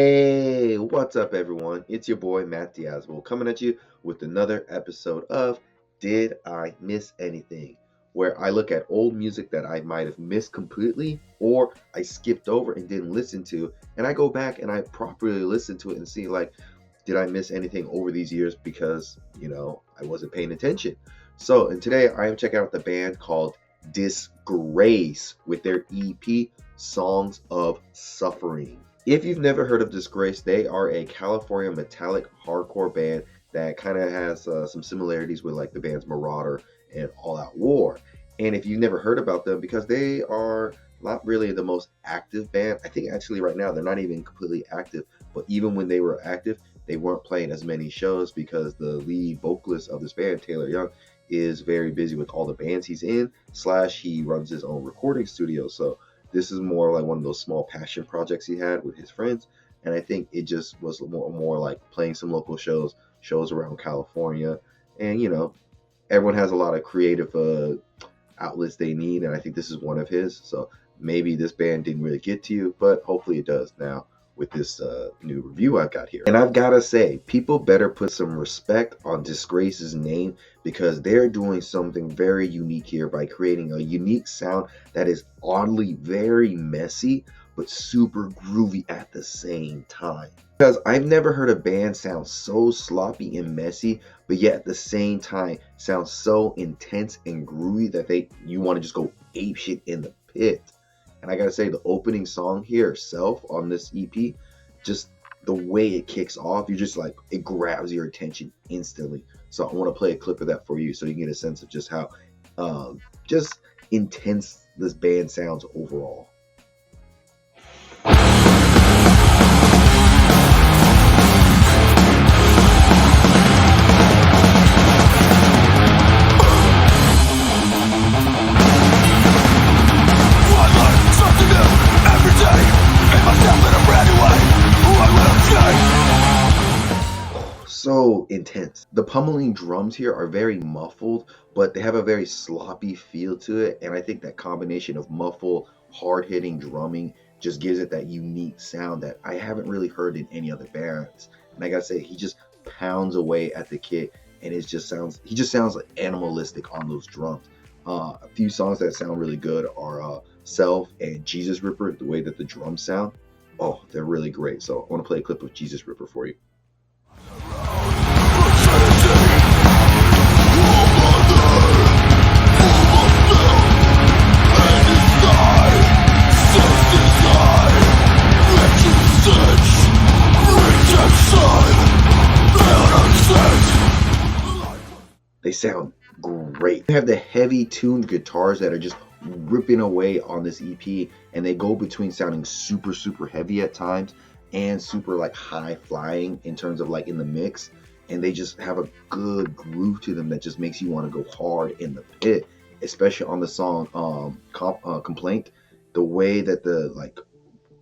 Hey, what's up, everyone? It's your boy Matt Diazabler coming at you with another episode of Did I Miss Anything? Where I look at old music that I might have missed completely or I skipped over and didn't listen to, and I go back and I properly listen to it and see, like, did I miss anything over these years because, I wasn't paying attention. And today I am checking out the band called Disgrace with their EP Songs of Suffering. If you've never heard of Disgrace, they are a California metallic hardcore band that kind of has some similarities with like the bands Marauder and All Out War. And if you've never heard about them, because they are not really the most active band, I think actually right now they're not even completely active. But even when they were active, they weren't playing as many shows because the lead vocalist of this band, Taylor Young, is very busy with all the bands he's in, / he runs his own recording studio. So this is more like one of those small passion projects he had with his friends, and I think it just was more like playing some local shows around California. And everyone has a lot of creative outlets they need, and I think this is one of his. So maybe this band didn't really get to you, but hopefully it does now with this new review I've got here. And I've got to say, people better put some respect on Disgrace's name, because they're doing something very unique here by creating a unique sound that is oddly very messy but super groovy at the same time. Because I've never heard a band sound so sloppy and messy, but yet at the same time sound so intense and groovy that you want to just go ape shit in the pit. And I gotta say, the opening song here, Self, on this EP, just the way it kicks off, you're just like, it grabs your attention instantly. So I want to play a clip of that for you so you can get a sense of just how just intense this band sounds overall. So intense. The pummeling drums here are very muffled, but they have a very sloppy feel to it, and I think that combination of muffled, hard-hitting drumming just gives it that unique sound that I haven't really heard in any other bands. And I gotta say, he just pounds away at the kit, and he just sounds like animalistic on those drums. A few songs that sound really good are Self and Jesus Ripper. The way that the drums sound, oh, they're really great. So I want to play a clip of Jesus Ripper for you. They sound great. They have the heavy tuned guitars that are just ripping away on this EP, and they go between sounding super heavy at times and super like high flying in terms of like in the mix, and they just have a good groove to them that just makes you want to go hard in the pit, especially on the song Complaint. The way that the like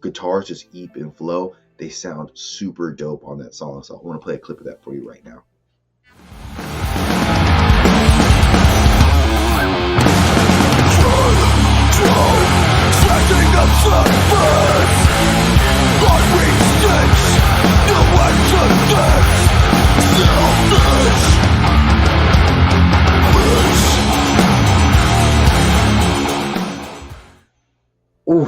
guitars just eep and flow, they sound super dope on that song. So I want to play a clip of that for you right now. Ooh,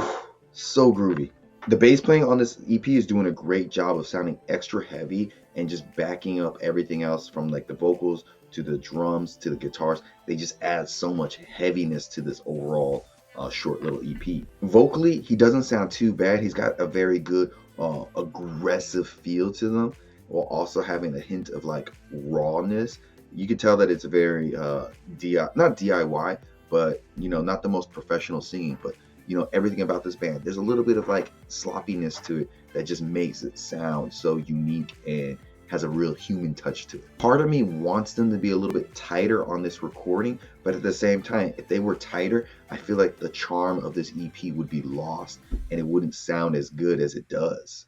so groovy. The bass playing on this EP is doing a great job of sounding extra heavy and just backing up everything else, from like the vocals to the drums to the guitars. They just add so much heaviness to this overall short little EP. Vocally, he doesn't sound too bad. He's got a very good aggressive feel to them, while also having a hint of like rawness. You can tell that it's very not DIY, but not the most professional singing, but everything about this band, there's a little bit of like sloppiness to it that just makes it sound so unique and has a real human touch to it. Part of me wants them to be a little bit tighter on this recording, but at the same time, if they were tighter, I feel like the charm of this EP would be lost and it wouldn't sound as good as it does.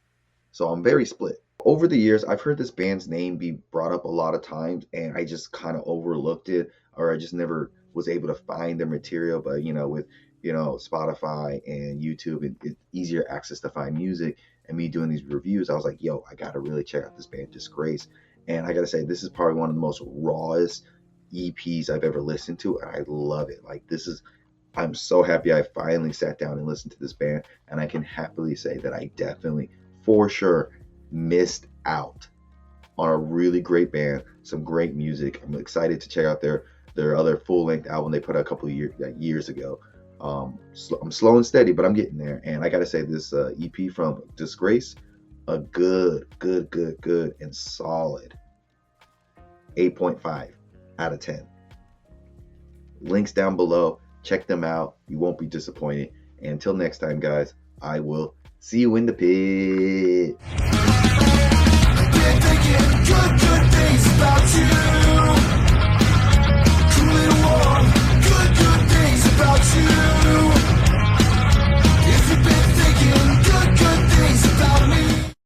So I'm very split. Over the years, I've heard this band's name be brought up a lot of times, and I just kind of overlooked it, or I just never was able to find their material. But with Spotify and YouTube, and easier access to find music, and me doing these reviews, I was like, yo, I gotta really check out this band Disgrace. And I gotta say, this is probably one of the most rawest EPs I've ever listened to, and I love it. Like, I'm so happy I finally sat down and listened to this band, and I can happily say that I definitely, for sure, missed out on a really great band, some great music. I'm excited to check out their other full-length album they put out a couple of years ago. I'm slow and steady, but I'm getting there. And I gotta say, this EP from Disgrace, a good and solid 8.5 out of 10. Links down below. Check them out. You won't be disappointed. And until next time, guys, I will see you in the pit.